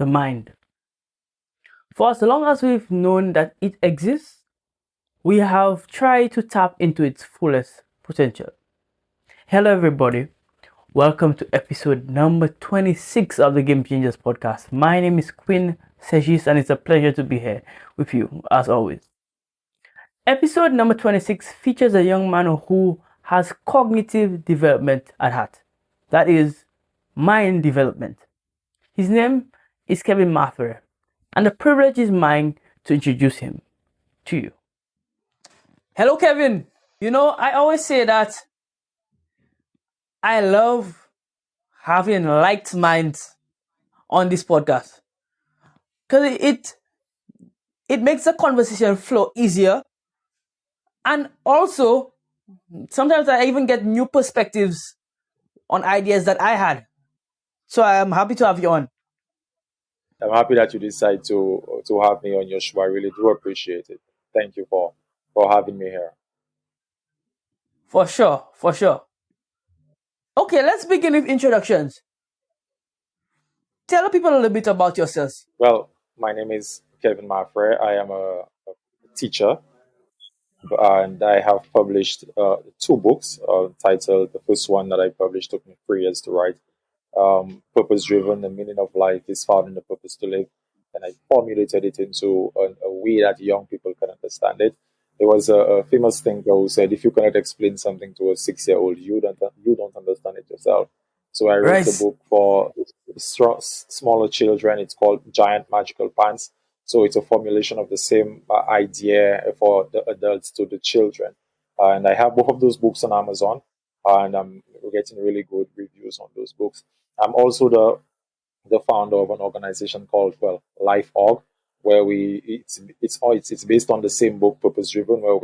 the mind. For as long as we've known that it exists, we have tried to tap into its fullest potential. Hello, everybody. Welcome to episode number 26 of the Game Changers podcast. My name is Quinn Segis, and it's a pleasure to be here with you, as always. Episode number 26 features a young man who has cognitive development at heart. That is, mind development. His name is Kevin Mathurin, and the privilege is mine to introduce him to you. Hello, Kevin. I always say that I love having liked minds on this podcast because it makes the conversation flow easier, and also sometimes I even get new perspectives on ideas that I had. So I am happy to have you on. I'm happy that you decide to have me on your show. I really do appreciate it. Thank you for having me here. For sure. Okay, let's begin with introductions. Tell people a little bit about yourselves. Well, my name is Kevin Mathurin. I am a teacher, and I have published two books titled, the first one that I published took me 3 years to write, Purpose Driven, The Meaning of Life is Found in the Purpose to Live. And I formulated it into a way that young people can understand it. There was a famous thinker who said, if you cannot explain something to a 6-year-old, you don't understand it yourself. So I wrote a book for smaller children. It's called Giant+magical+pants. So it's a formulation of the same idea for the adults to the children. And I have both of those books on Amazon, and I'm getting really good reviews on those books. I'm also the founder of an organization called Life Org, where it's based on the same book, Purpose Driven, where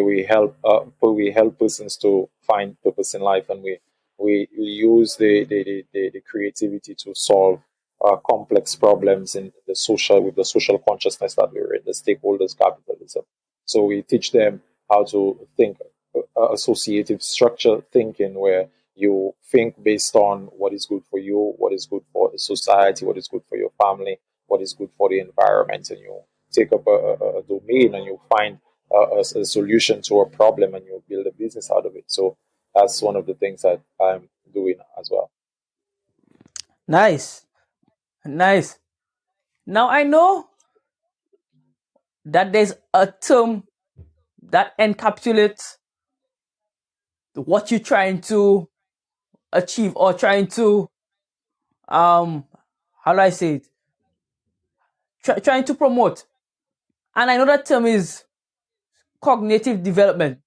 we help persons to find purpose in life, and we use the creativity to solve complex problems with the social consciousness that we're in, the stakeholders capitalism. So we teach them how to think associative structure thinking, where you think based on what is good for you, what is good for the society, what is good for your family, what is good for the environment, and you take up a domain and you find a solution to a problem and you build a business out of it. So that's one of the things that I'm doing as well. Nice. Now I know that there's a term that encapsulates what you're trying to achieve or trying to how do I say it? Trying to promote. And I know that term is cognitive development.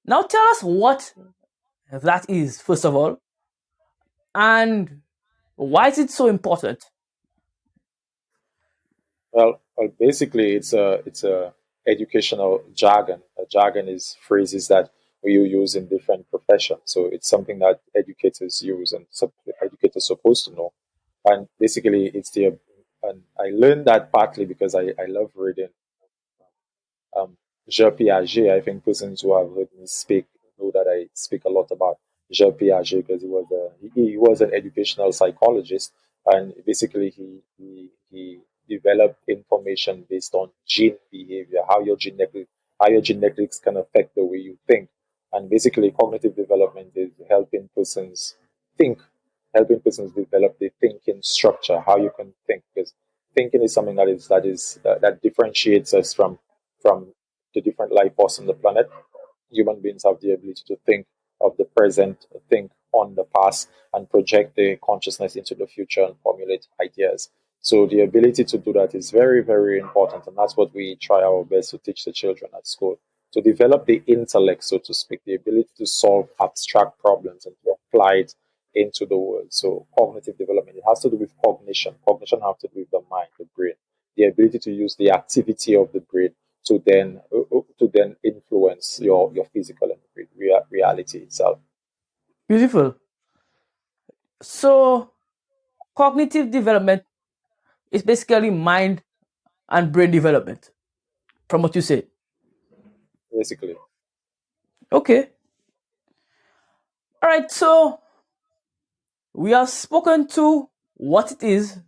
Now tell us what that is, first of all, and why is it so important? Well, basically, it's a educational jargon. A jargon is phrases that we use in different professions. So it's something that educators use and educators are supposed to know. And basically, and I learned that partly because I love reading Jean Piaget. I think persons who have heard me speak know that I speak a lot about Jean Piaget because he was an educational psychologist, and basically he developed information based on gene behavior, how your genetics can affect the way you think. And basically, cognitive development is helping persons develop the thinking structure, how you can think, because thinking is something that differentiates us from the different life forms on the planet. Human beings have the ability to think of the present, think on the past, and project the consciousness into the future and formulate ideas. So the ability to do that is very, very important, and that's what we try our best to teach the children at school, to develop the intellect, so to speak, the ability to solve abstract problems and to apply it into the world. So cognitive development, it has to do with cognition. Cognition has to do with the mind, the brain, the ability to use the activity of the brain to then influence your physical and reality itself. Beautiful. So cognitive development is basically mind and brain development, from what you say. Basically. Okay. All right. So we have spoken to what it is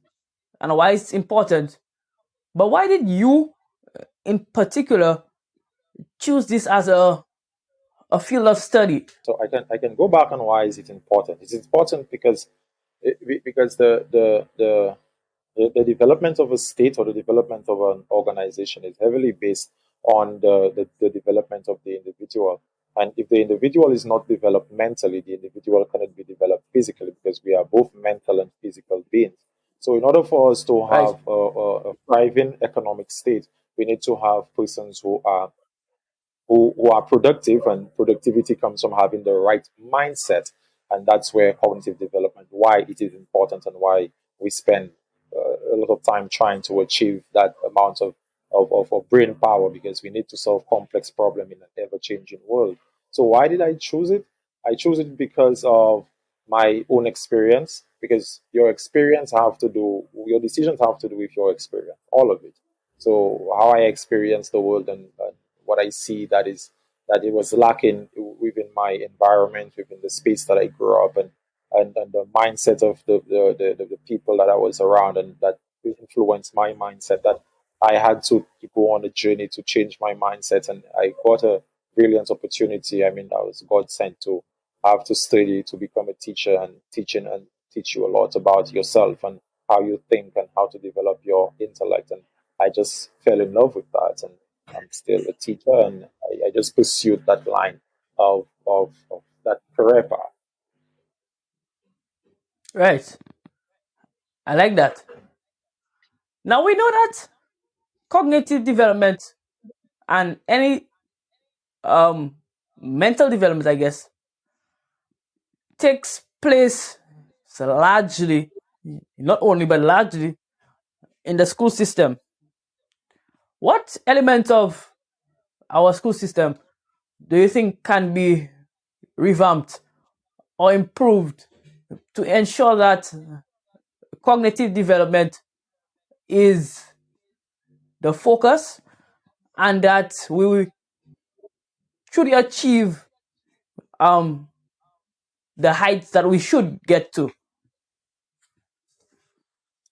and why it's important. But why did you, in particular, choose this as a field of study? So I can go back on why is it important. It's important because because the development of a state or the development of an organization is heavily based on the development of the individual. And if the individual is not developed mentally, the individual cannot be developed physically because we are both mental and physical beings. So, in order for us to Right. have a thriving economic state, we need to have persons who are productive, and productivity comes from having the right mindset. And that's where cognitive development, why it is important and why we spend a lot of time trying to achieve that amount of brain power, because we need to solve complex problems in an ever-changing world. So why did I choose it? I chose it because of my own experience, because your decisions have to do with your experience, all of it. So how I experience the world, and what I see that it was lacking within my environment, within the space that I grew up, and the mindset of the people that I was around, and that influenced my mindset, that I had to go on a journey to change my mindset. And I got a brilliant opportunity. I mean, I was God sent to have to study to become a teacher, and teach you a lot about yourself and how you think and how to develop your intellect. And I just fell in love with that. And I'm still a teacher, and I just pursued that line of that career path. Right. I like that. Now we know that cognitive development and any um mental development, I guess, takes place largely, not only but largely, in the school system. What elements of our school system do you think can be revamped or improved to ensure that cognitive development is the focus and that we will truly achieve um, the heights that we should get to?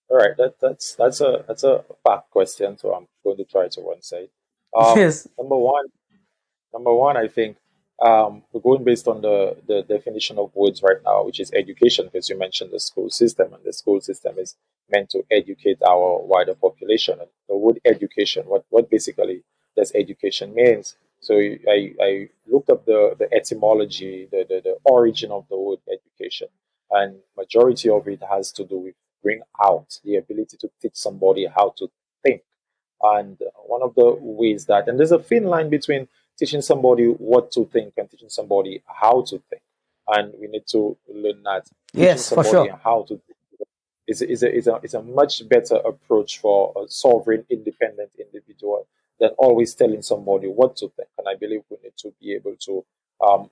All right, that's a fact question, so I'm going to try to answer it. Um, Yes. number one, Number one, I think we're going based on the definition of words right now, which is education, because you mentioned the school system, and the school system is meant to educate our wider population. And the word education, what basically does education means? So I looked up the etymology, the origin of the word education, and majority of it has to do with bring out the ability to teach somebody how to think. And one of the ways that, and there's a thin line between teaching somebody what to think and teaching somebody how to think. And we need to learn that teaching Yes, for somebody sure. how to think is a much better approach for a sovereign, independent individual than always telling somebody what to think. And I believe we need to be able to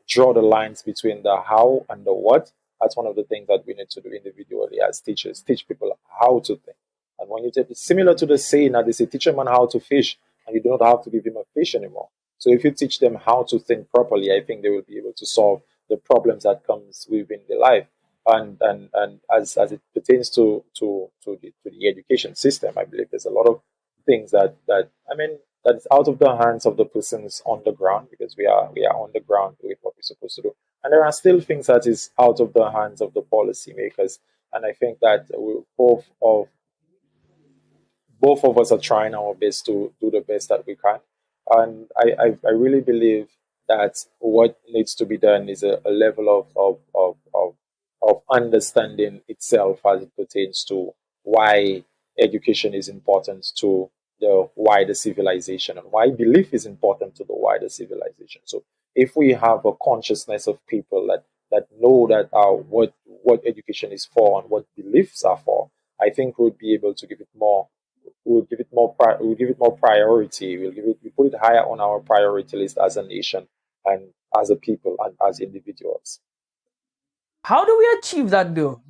draw the lines between the how and the what. That's one of the things that we need to do individually as teachers, teach people how to think. And when you take it's similar to the saying that they say, teach a man how to fish, and you do not have to give him a fish anymore. So if you teach them how to think properly, I think they will be able to solve the problems that comes within their life. And as it pertains to the education system, I believe there's a lot of things that I mean that is out of the hands of the persons on the ground, because we are on the ground doing what we're supposed to do. And there are still things that is out of the hands of the policymakers. And I think that both of us are trying our best to do the best that we can. And I really believe that what needs to be done is a level of understanding itself as it pertains to why education is important to the wider civilization, and why belief is important to the wider civilization. So if we have a consciousness of people that know that what education is for and what beliefs are for, I think we'll be able to give it more we'll give it more priority. We put it higher on our priority list as a nation and as a people and as individuals. How do we achieve that though?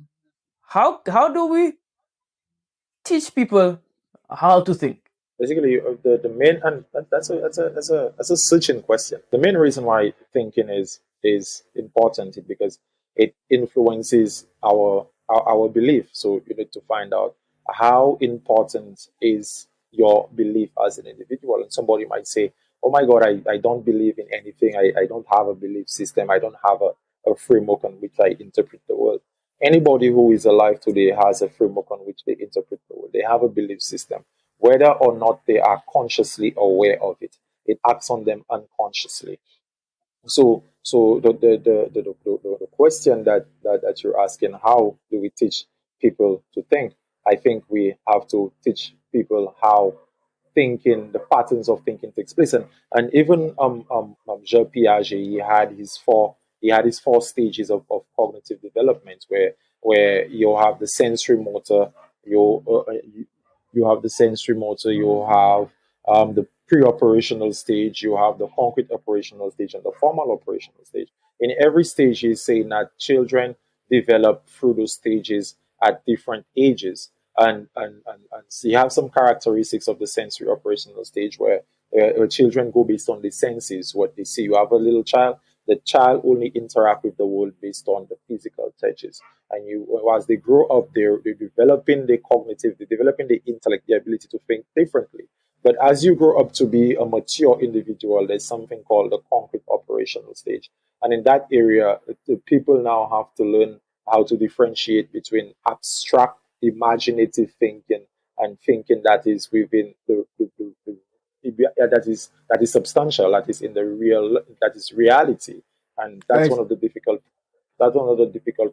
How do we teach people how to think? Basically, the main, and that's a searching question. The main reason why thinking is important is because it influences our belief. So you need to find out how important is your belief as an individual? And somebody might say, oh my God, I don't believe in anything. I don't have a belief system. I don't have a framework on which I interpret the world. Anybody who is alive today has a framework on which they interpret the world. They have a belief system, whether or not they are consciously aware of it. It acts on them unconsciously. So the question that you're asking, how do we teach people to think? I think we have to teach people how thinking, the patterns of thinking takes place. And even Jean Piaget, he had his four stages of cognitive development, where you have the sensory motor, you you have the sensory motor, you have the pre-operational stage, you have the concrete operational stage, and the formal operational stage. In every stage, he's saying that children develop through those stages at different ages. And so you have some characteristics of the sensory operational stage where children go based on the senses, what they see. You have a little child, the child only interact with the world based on the physical touches. And as they grow up, they're developing the cognitive, they're developing the intellect, the ability to think differently. But as you grow up to be a mature individual, there's something called the concrete operational stage. And in that area, the people now have to learn how to differentiate between abstract, imaginative thinking and thinking that is within that is substantial, that is in the real, that is reality. And Right. that's one of the difficult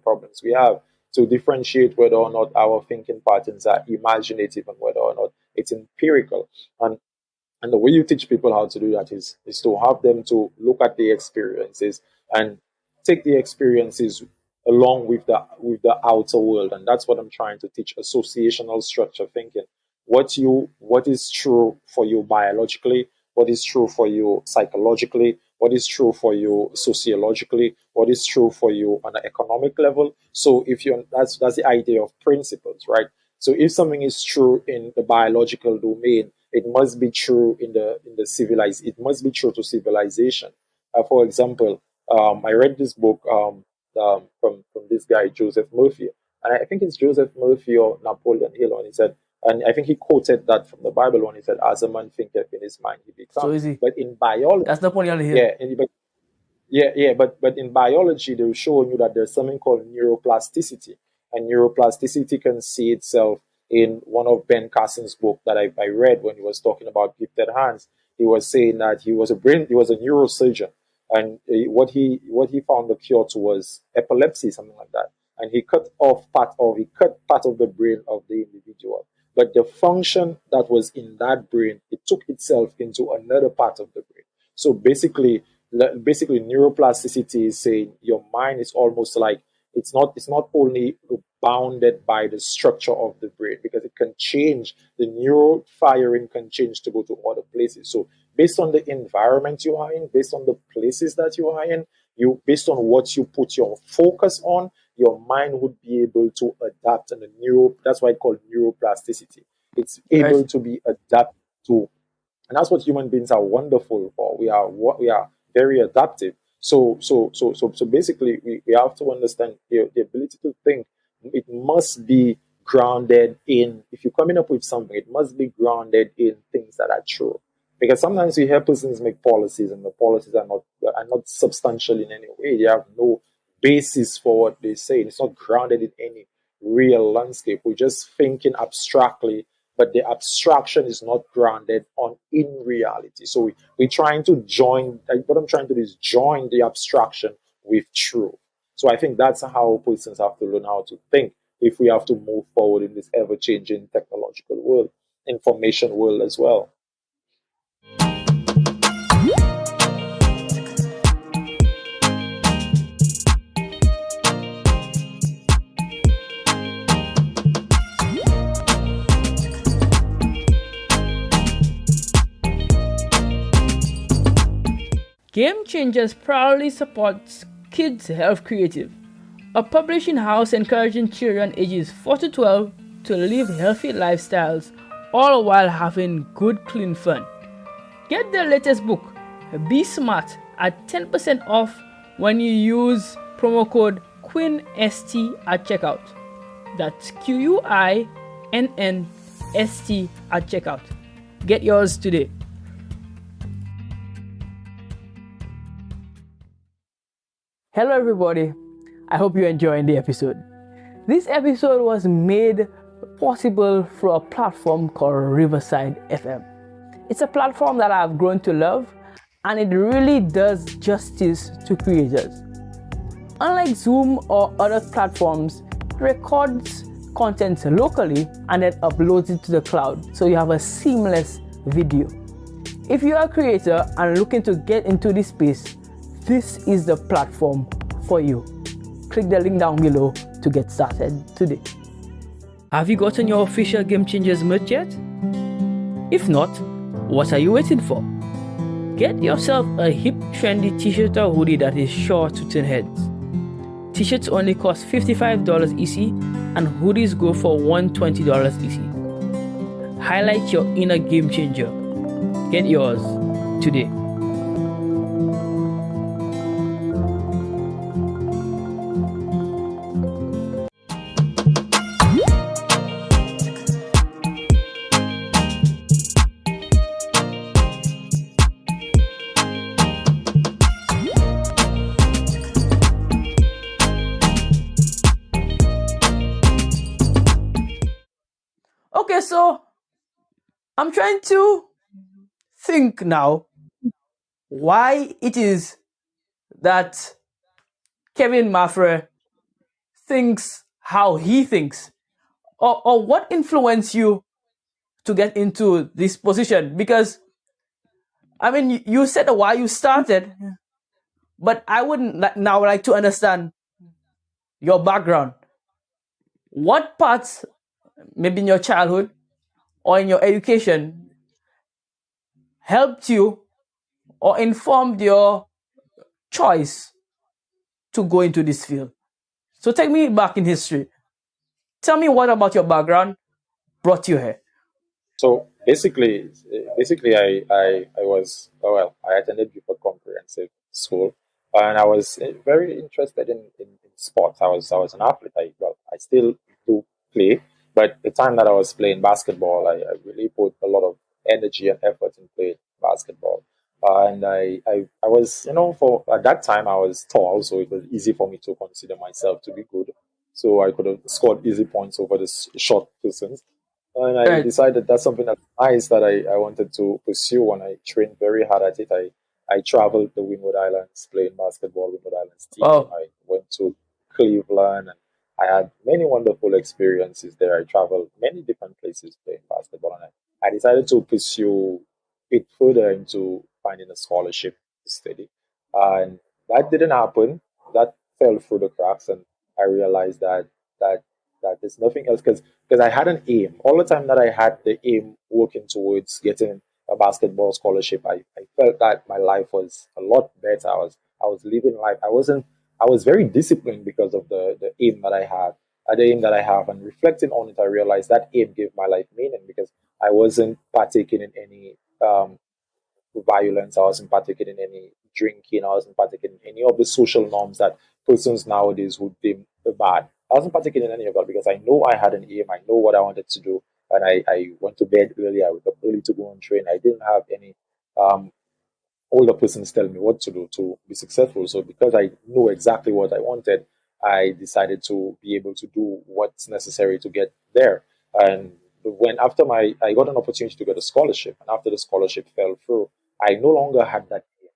problems we have, to differentiate whether or not our thinking patterns are imaginative and whether or not it's empirical. And the way you teach people how to do that is to have them to look at the experiences and take the experiences along with the outer world. And that's what I'm trying to teach: associational structure thinking. What is true for you biologically, what is true for you psychologically, what is true for you sociologically, what is true for you on an economic level. So if you that's the idea of principles, right? So if something is true in the biological domain, it must be true in the civilized. It must be true to civilization. For example, I read this book from this guy Joseph Murphy, and I think it's Joseph Murphy or Napoleon Hill, and he said, and I think he quoted that from the Bible when he said, "As a man thinketh in his mind, he So become." easy. But in biology, That's the point on the hill. yeah, but in biology, they're showing you that there's something called neuroplasticity, and neuroplasticity can see itself in one of Ben Carson's book that I read when he was talking about gifted hands. He was saying that he was a neurosurgeon, and what he found the cure to was epilepsy, something like that. And he cut part of the brain of the individual, but the function that was in that brain, it took itself into another part of the brain. So basically neuroplasticity is saying your mind is almost like, it's not only bounded by the structure of the brain, because it can change, the neural firing can change to go to other places. So based on the environment you are in, based on the places that you are in, you based on what you put your focus on, your mind would be able to adapt. And the neuro that's why it's called neuroplasticity. It's Right. able to be adapted to, and that's what human beings are wonderful for. We are very adaptive. So basically, we have to understand the ability to think. It must be grounded in, if you're coming up with something, it must be grounded in things that are true. Because sometimes we hear persons make policies, and the policies are not substantial in any way. They have no basis for what they say. It's not grounded in any real landscape. We're just thinking abstractly, but the abstraction is not grounded on in reality. So we're trying to join, like, what I'm trying to do is join the abstraction with truth. So I think that's how persons have to learn how to think if we have to move forward in this ever-changing technological world, information world as well. Game Changers proudly supports Kids Health Creative, a publishing house encouraging children ages 4 to 12 to live healthy lifestyles, all while having good, clean fun. Get their latest book, Be Smart, at 10% off when you use promo code QUINST at checkout. That's QUINST NNST at checkout. Get yours today. Hello, everybody. I hope you're enjoying the episode. This episode was made possible through a platform called Riverside FM. It's a platform that I've grown to love, and it really does justice to creators. Unlike Zoom or other platforms, it records content locally and then uploads it to the cloud, so you have a seamless video. If you are a creator and looking to get into this space, this is the platform for you. Click the link down below to get started today. Have you gotten your official Game Changers merch yet? If not, what are you waiting for? Get yourself a hip, trendy t-shirt or hoodie that is sure to turn heads. T-shirts only cost $55 EC and hoodies go for $120 EC. Highlight your inner game changer. Get yours today. Okay, so I'm trying to think now why it is that Kevin Mathurin thinks how he thinks, or what influenced you to get into this position. Because I mean, you said why you started, but I wouldn't now like to understand your background. What parts, maybe in your childhood or in your education, helped you or informed your choice to go into this field? So take me back in history. Tell me what about your background brought you here. So basically, I was well. I attended before comprehensive school, and I was very interested in sports. I was an athlete. I still do play, but the time that I was playing basketball, I really put a lot of energy and effort in playing basketball. And I was, for at that time I was tall, so it was easy for me to consider myself to be good. So I could have scored easy points over the short persons. And I Right. decided that's something that's nice that I wanted to pursue, and I trained very hard at it. I traveled the Windward Islands playing basketball, Windward Islands team. Oh, I went to Cleveland, and I had many wonderful experiences there. I traveled many different places playing basketball, and I decided to pursue it further into finding a scholarship to study. And that didn't happen. That fell through the cracks, and I realized that that there's nothing else because I had an aim. All the time that I had the aim working towards getting a basketball scholarship, I felt that my life was a lot better. I was living life. I was very disciplined because of the aim that I had, the aim that I have. And reflecting on it, I realized that aim gave my life meaning because I wasn't partaking in any violence. I wasn't partaking in any drinking. I wasn't partaking in any of the social norms that persons nowadays would deem bad. I wasn't partaking in any of that because I know I had an aim. I know what I wanted to do. And I went to bed early. I woke up early to go and train. I didn't have any um, older persons tell me what to do to be successful. So because I know exactly what I wanted, I decided to be able to do what's necessary to get there. And when after I got an opportunity to get a scholarship, and after the scholarship fell through, I no longer had that aim.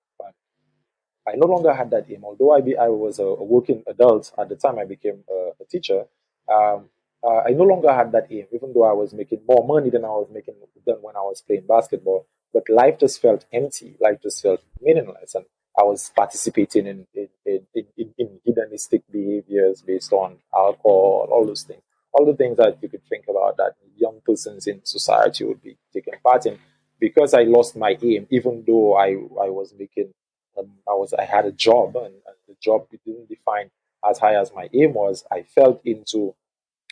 I no longer had that aim. Although I was a working adult at the time I became a teacher, um, I no longer had that aim, even though I was making more money than I was making than when I was playing basketball. But life just felt empty. Life just felt meaningless. And I was participating in hedonistic behaviors based on alcohol, all those things. All the things that you could think about that young persons in society would be taking part in. Because I lost my aim, even though I was making I had a job, and the job didn't define as high as my aim was. I felt into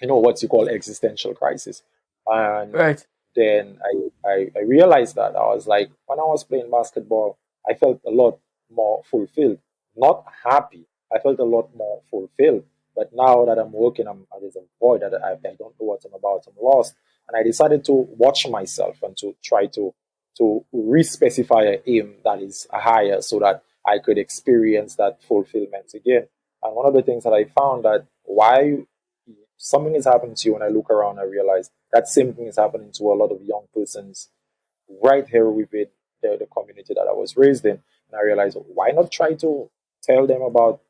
what you call existential crisis, and right. then I realized that I was like, when I was playing basketball, I felt a lot more fulfilled, not happy. I felt a lot more fulfilled, But now that I'm working, there's a void that I don't know what I'm about. I'm lost. And I decided to watch myself and to try to re-specify an aim that is higher so that I could experience that fulfillment again. And one of the things that I found that why something is happening to you, when I look around, I realize that same thing is happening to a lot of young persons right here within the community that I was raised in. And I realized, why not try to tell them about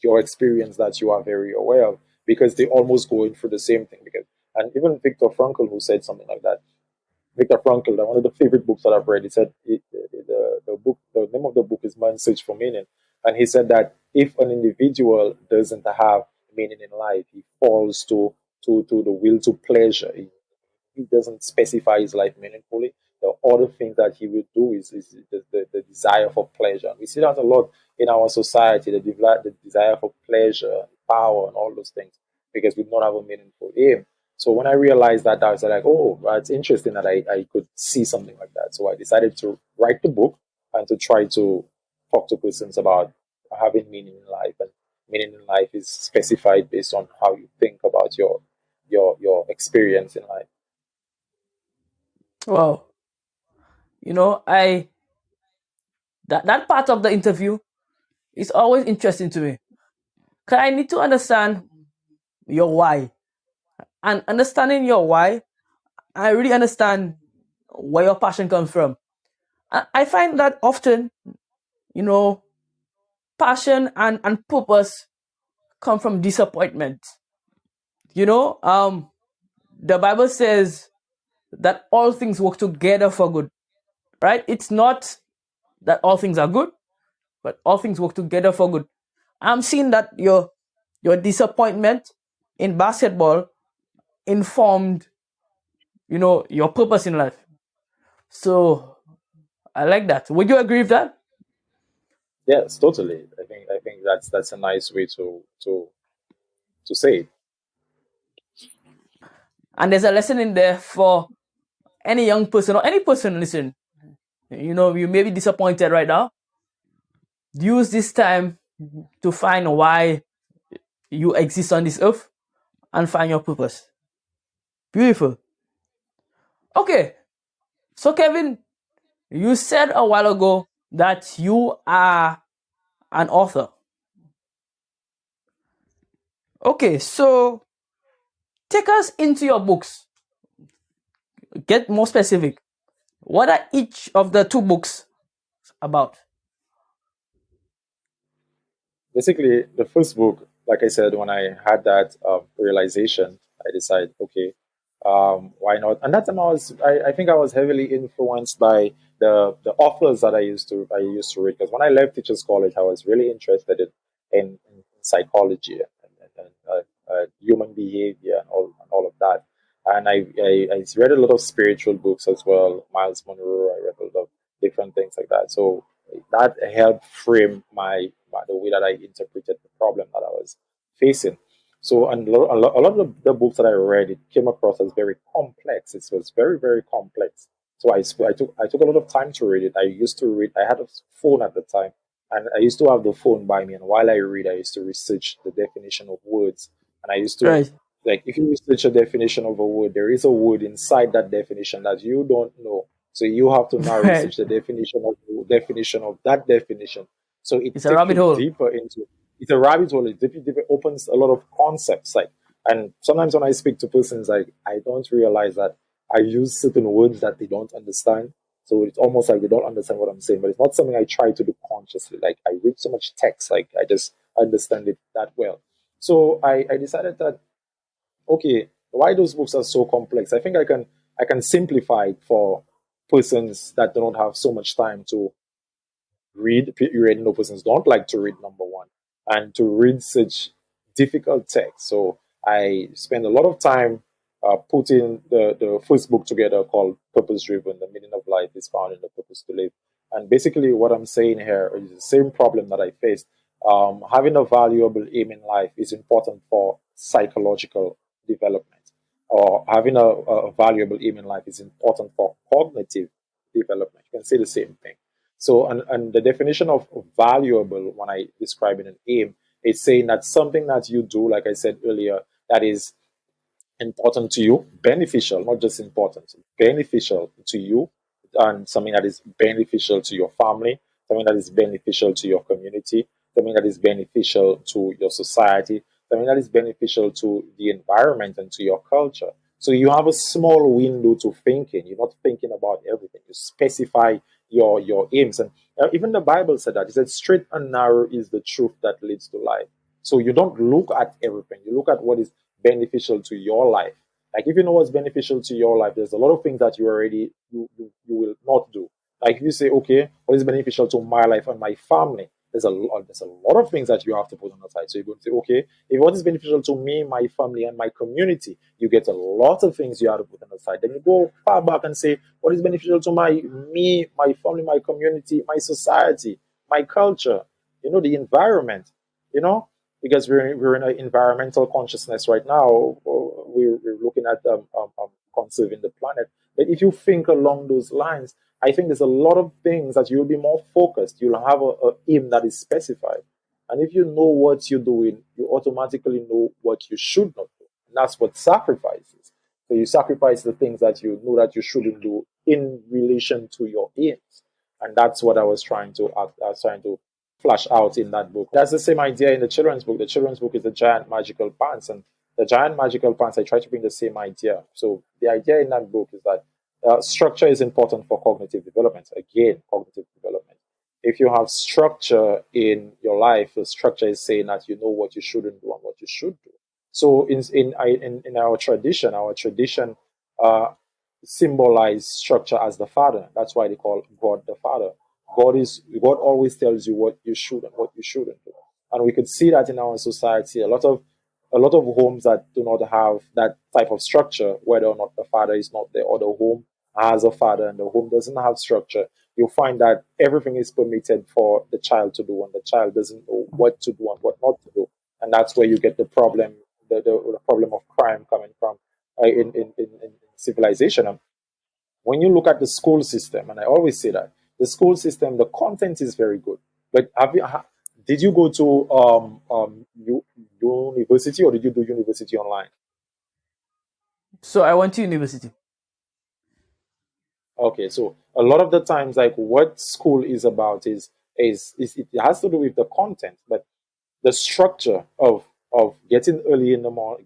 your experience that you are very aware of, because they're almost going through the same thing. Because, and even Viktor Frankl, who said something like that, Viktor Frankl, one of the favorite books that I've read, he said the name of the book is Man's Search for Meaning. And he said that if an individual doesn't have meaning in life, he falls to the will to pleasure. He doesn't specify his life meaningfully. The other thing that he will do is the desire for pleasure. We see that a lot in our society, the desire for pleasure, power, and all those things, because we don't have a meaningful aim. So when I realized that, I was like, oh, that's interesting that I could see something like that. So I decided to write the book and to try to talk to persons about having meaning in life. And meaning in life is specified based on how you think about your experience in life. Wow. You know, that part of the interview is always interesting to me. Cause I need to understand your why. And understanding your why, I really understand where your passion comes from. I find that often, you know, passion and purpose come from disappointment. You know, the Bible says that all things work together for good, right? It's not that all things are good, but all things work together for good. I'm seeing that your disappointment in basketball informed, you know, your purpose in life. So I like that. Would you agree with that? Yes, totally. I think that's a nice way to say it. And there's a lesson in there for any young person or any person listen. You know, you may be disappointed right now. Use this time to find why you exist on this earth and find your purpose. Beautiful. Okay. So Kevin, you said a while ago that you are an author. Okay, so take us into your books. Get more specific. What are each of the two books about? Basically, the first book, like I said, when I had that realization, I decided, okay, why not? And that time I think I was heavily influenced by the authors that I used to read. Because when I left teachers college, I was really interested in psychology and human behavior and all of that. And I read a lot of spiritual books as well. Miles Monroe. I read a lot of different things like that. So that helped frame the way that I interpreted the problem that I was facing. So, and a lot of the books that I read, it came across as very complex. It was very, very complex. So I took a lot of time to read it. I used to read. I had a phone at the time, and I used to have the phone by me. And while I read, I used to research the definition of words. And I used to, Right. like, if you research a definition of a word, there is a word inside that definition that you don't know. So you have to now Right. research the definition of that definition. So it It's a takes rabbit you hole. deeper into it's a rabbit hole. It opens a lot of concepts. Like, and sometimes when I speak to persons, like, I don't realize that I use certain words that they don't understand. So it's almost like they don't understand what I'm saying. But it's not something I try to do consciously. Like, I read so much text, like I just understand it that well. So I decided that, okay, why those books are so complex? I can simplify it for persons that don't have so much time to read. You already know persons don't like to read, number one, and to read such difficult text. So I spend a lot of time putting the first book together, called Purpose Driven. The meaning of life is found in the purpose to live. And basically, what I'm saying here is the same problem that I faced. Having a valuable aim in life is important for psychological development, or having a valuable aim in life is important for cognitive development. You can say the same thing. So, and the definition of valuable, when I describe it in aim, It's saying that something that you do, like I said earlier, that is important to you, beneficial, not just important, beneficial to you, and something that is beneficial to your family, something that is beneficial to your community, something that is beneficial to your society, something that is beneficial to the environment and to your culture. So you have a small window to thinking. You're not thinking about everything. You specify your aims. And even the Bible said that. It said, straight and narrow is the truth that leads to life. So you don't look at everything. You look at what is beneficial to your life. Like if you know what's beneficial to your life, there's a lot of things that you will not do. Like if you say, okay, what is beneficial to my life and my family? There's a lot of things that you have to put on the side. So you're going to say, okay, if what is beneficial to me, my family, and my community, you get a lot of things you have to put on the side. Then you go far back and say, what is beneficial to me, my family, my community, my society, my culture, the environment, you know, because we're in an environmental consciousness right now. We're looking at conserving the planet. But if you think along those lines, I think there's a lot of things that you'll be more focused. You'll have a aim that is specified. And if you know what you're doing, you automatically know what you should not do. And that's what sacrifice is. So you sacrifice the things that you know that you shouldn't do in relation to your aims. And that's what I was trying to flash out in that book. That's the same idea in the children's book. The children's book is the giant magical pants, and the giant magical pants. I try to bring the same idea. So the idea in that book is that structure is important for cognitive development. Again, cognitive development. If you have structure in your life, the structure is saying that you know what you shouldn't do and what you should do. So in our tradition uh, symbolize structure as the Father. That's why they call God the Father. God always tells you what you should and what you shouldn't do. And we could see that in our society. A lot of homes that do not have that type of structure, whether or not the father is not there or the home has a father and the home doesn't have structure, you'll find that everything is permitted for the child to do and the child doesn't know what to do and what not to do. And that's where you get the problem, the problem of crime coming from in civilization. And when you look at the school system, and I always say that the school system, the content is very good. But did you go to university or did you do university online? So I went to university. Okay, so a lot of the times, like what school is about is it has to do with the content, but the structure of getting up early in the morning,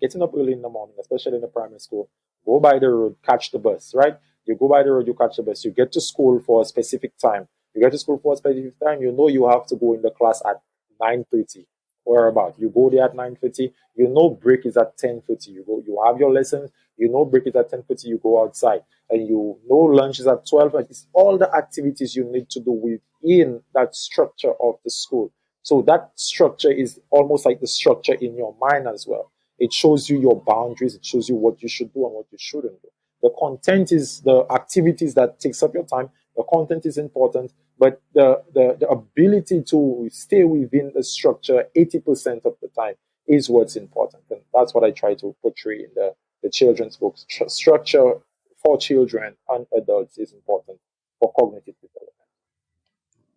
especially in the primary school, go by the road, catch the bus, right? You go by the road, you catch the bus, you get to school for a specific time. You get to school for a specific time, you know you have to go in the class at 9:30 or about. You go there at 9:30, you know break is at 10:30. You have your lessons, you know break is at 10:30, you go outside. And you know lunch is at 12. It's all the activities you need to do within that structure of the school. So that structure is almost like the structure in your mind as well. It shows you your boundaries. It shows you what you should do and what you shouldn't do. The content is the activities that takes up your time. The content is important, but the ability to stay within the structure 80% of the time is what's important. And that's what I try to portray in the children's books. Structure for children and adults is important for cognitive development.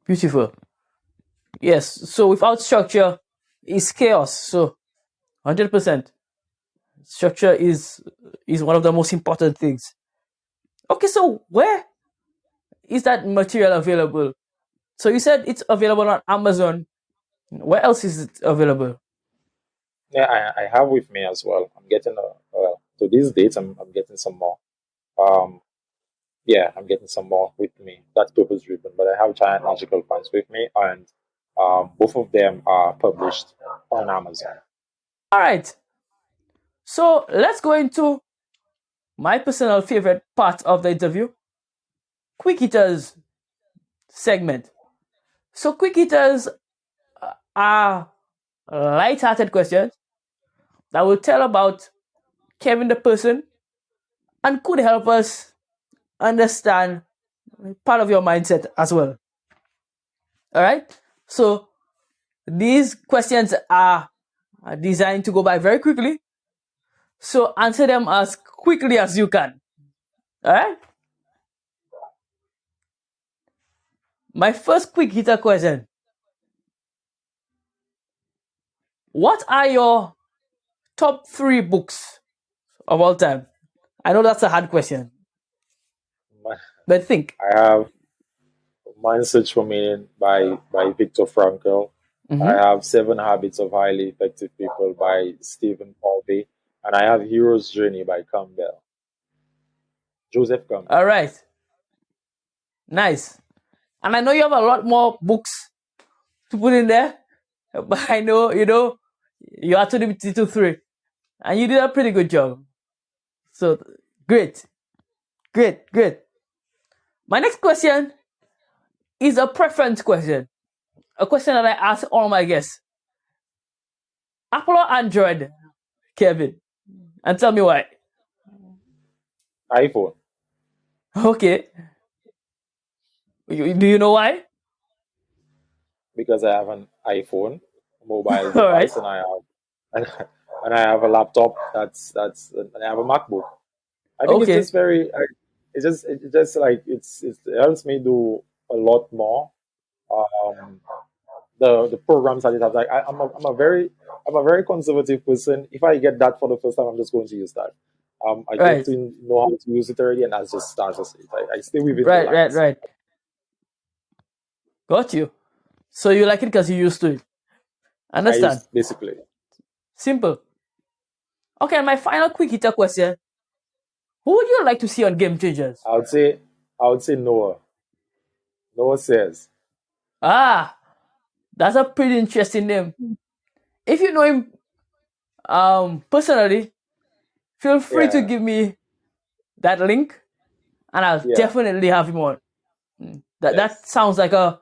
Beautiful. Yes. So without structure, it's chaos. So 100%, structure is one of the most important things. Okay. So where is that material available? So you said it's available on Amazon. Where else is it available? Yeah, I have with me as well. I'm getting to these dates. I'm getting some more. Um, yeah, I'm getting some more with me. That's purpose driven. But I have giant magical pants with me, and both of them are published on Amazon. All right. So let's go into my personal favorite part of the interview, quick hitters segment. So quick hitters are light-hearted questions that will tell about Kevin the person and could help us understand part of your mindset as well. All right. So these questions are designed to go by very quickly. So answer them as quickly as you can. All right. My first quick hitter question. What are your top 3 books of all time? I know that's a hard question, but think. I have Mind Search for Meaning by Viktor Frankl. I Mm-hmm. have Seven Habits of Highly Effective People by Stephen Covey. And I have Hero's Journey by Joseph Campbell. All right. Nice. And I know you have a lot more books to put in there, but I know, you had to limit it to 3. And you did a pretty good job. So, great. Great, great. My next question is a preference question. A question that I ask all my guests. Apple or Android, Kevin? And tell me why. iPhone. Okay. Do you know why? Because I have an iPhone mobile All right. device, and and I have a laptop and I have a MacBook. I think it's Okay. just very it just like it helps me do a lot more. Um, the programs that it has, like I'm a very conservative person. If I get that for the first time, I'm just going to use that. I get Right. to know how to use it already, and that's just it. I stay within the Right. lines. Right. Got you. So you like it because you're used to it. I Understand? use basically. Simple. Okay, and my final quick hitter question. Who would you like to see on Game Changers? I would say Noah. Noah says. Ah, that's a pretty interesting name. If you know him personally, feel free to Yeah, give me that link and I'll yeah, definitely have him on. That yes, sounds like a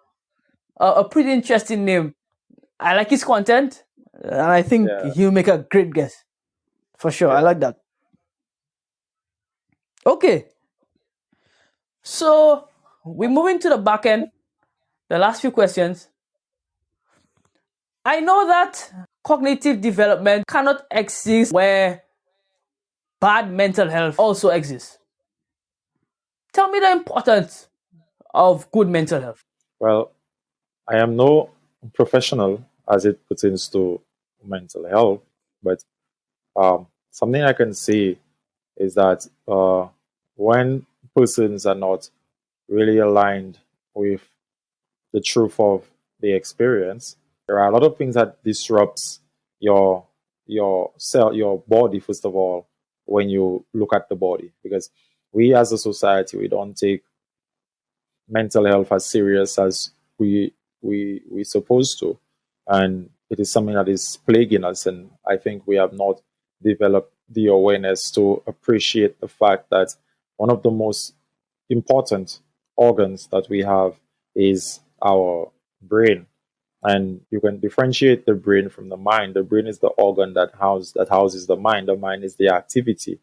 pretty interesting name. I like his content and I think yeah, he'll make a great guest. For sure. I yeah. like that. Okay. So we move into the back end. The last few questions. I know that cognitive development cannot exist where bad mental health also exists. Tell me the importance of good mental health. Well, I am no professional as it pertains to mental health, but something I can say is that when persons are not really aligned with the truth of the experience, there are a lot of things that disrupts your your body first of all when you look at the body, because we as a society we don't take mental health as serious as we supposed to, and it is something that is plaguing us. And I think we have not developed the awareness to appreciate the fact that one of the most important organs that we have is our brain, and you can differentiate the brain from the mind. The brain is the organ that houses the mind. The mind is the activity,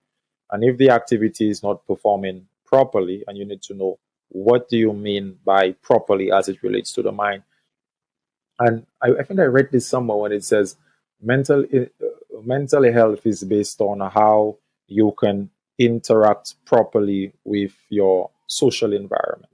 and if the activity is not performing properly, and you need to know what do you mean by properly as it relates to the mind. And I think I read this somewhere when it says mental mental health is based on how you can interact properly with your social environment.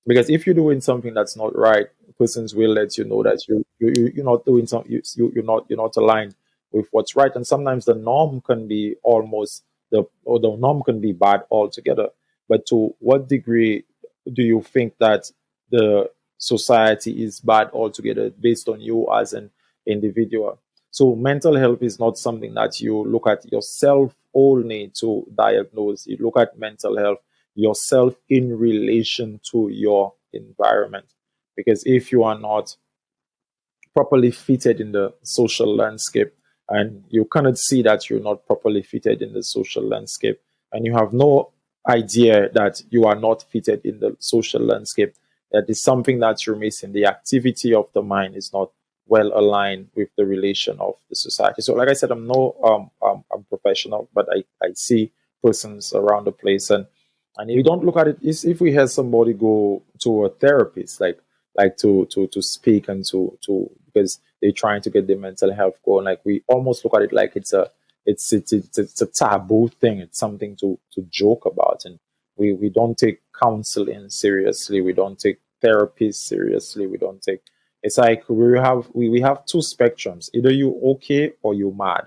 Because if you're doing something that's not right, persons will let you know that you're not doing something, you're not aligned with what's right. And sometimes the norm can be almost the norm can be bad altogether. But to what degree do you think that the society is bad altogether based on you as an individual? So mental health is not something that you look at yourself only to diagnose. You look at mental health yourself in relation to your environment. Because if you are not properly fitted in the social landscape, and you cannot see that you're not properly fitted in the social landscape, and you have no idea that you are not fitted in the social landscape, that is something that you're missing. The activity of the mind is not well aligned with the relation of the society. So, like I said, I'm professional, but I see persons around the place, and if you don't look at it, is if we have somebody go to a therapist, like to speak and to because they're trying to get their mental health going, like we almost look at it like it's a taboo thing. It's something to joke about, and we don't take counseling seriously. We don't take therapists seriously. We don't take It's like we have two spectrums. Either you okay or you mad.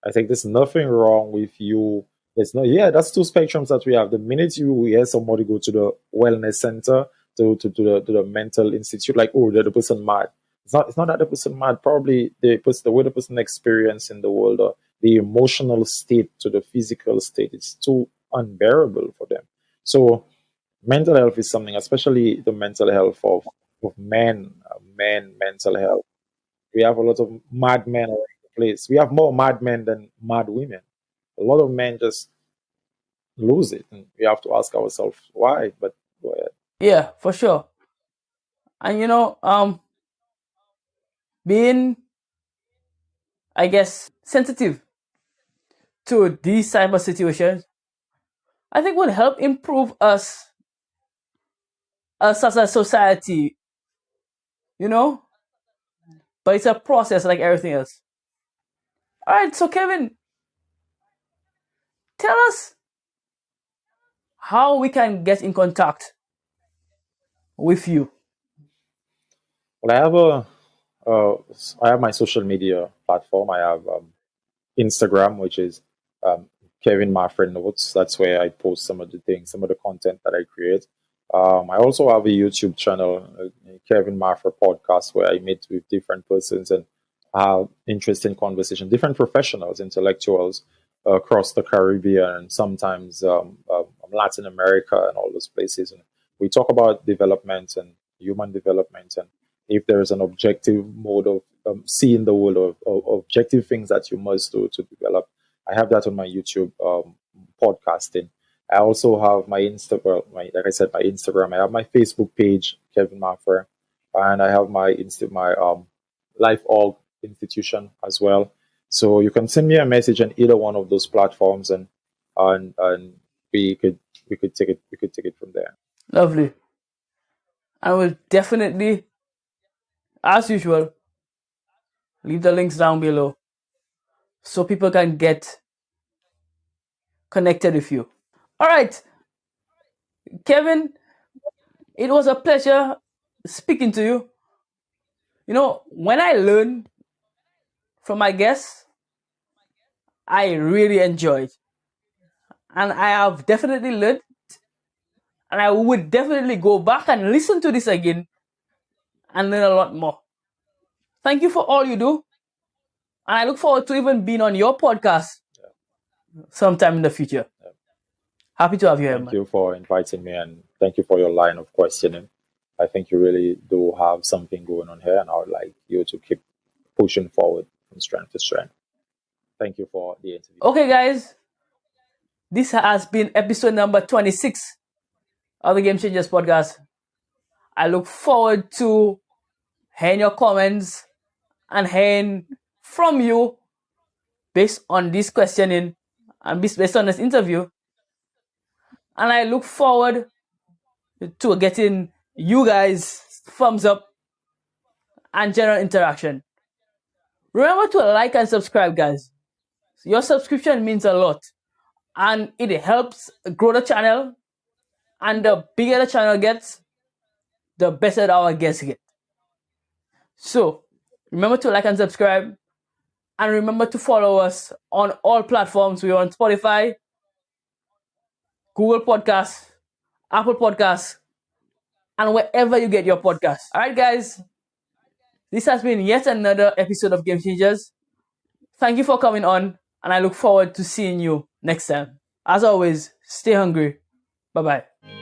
I think there's nothing wrong with you. It's not, yeah, that's two spectrums that we have. The minute you hear somebody go to the wellness center, to the mental institute, like, oh, the person mad. It's not that the person mad. Probably the way the person experience in the world, or the emotional state to the physical state, it's too unbearable for them. So mental health is something, especially the mental health of men mental health. We have a lot of mad men around the place. We have more mad men than mad women. A lot of men just lose it, and we have to ask ourselves why. But go ahead. Yeah, for sure. And being, I guess, sensitive to these type of situations, I think would help improve us as a society, but it's a process like everything else. All right, so Kevin, tell us how we can get in contact with you. Well, I have my social media platform. I have Instagram, which is um, Kevin Mathurin Notes. That's where I post some of the things, some of the content that I create. I also have a YouTube channel, Kevin Mathurin Podcast, where I meet with different persons and have interesting conversation, different professionals, intellectuals across the Caribbean and sometimes Latin America and all those places. And we talk about development and human development, and if there is an objective mode of seeing the world, of objective things that you must do to develop. I have that on my YouTube podcasting. I also have my like I said, my Instagram. I have my Facebook page, Kevin Maffer, and I have my Life Org institution as well. So you can send me a message on either one of those platforms, and we could take it from there. Lovely. I will definitely, as usual, leave the links down below so people can get connected with you. All right, Kevin, it was a pleasure speaking to you. When I learn from my guests, I really enjoyed. And I have definitely learned, and I would definitely go back and listen to this again and learn a lot more. Thank you for all you do. And I look forward to even being on your podcast sometime in the future. Happy to have you here, Thank man. you for inviting me, and thank you for your line of questioning. I think you really do have something going on here, and I would like you to keep pushing forward from strength to strength. Thank you for the interview. Okay, guys. This has been episode number 26 of the Game Changers podcast. I look forward to hearing your comments and hearing from you based on this questioning and based on this interview. And I look forward to getting you guys thumbs up and general interaction. Remember to like and subscribe, guys. Your subscription means a lot, and it helps grow the channel. And the bigger the channel gets, the better our guests get. So remember to like and subscribe, and remember to follow us on all platforms. We're on Spotify, Google Podcasts, Apple Podcasts, and wherever you get your podcasts. All right, guys. This has been yet another episode of Game Changers. Thank you for coming on, and I look forward to seeing you next time. As always, stay hungry. Bye-bye.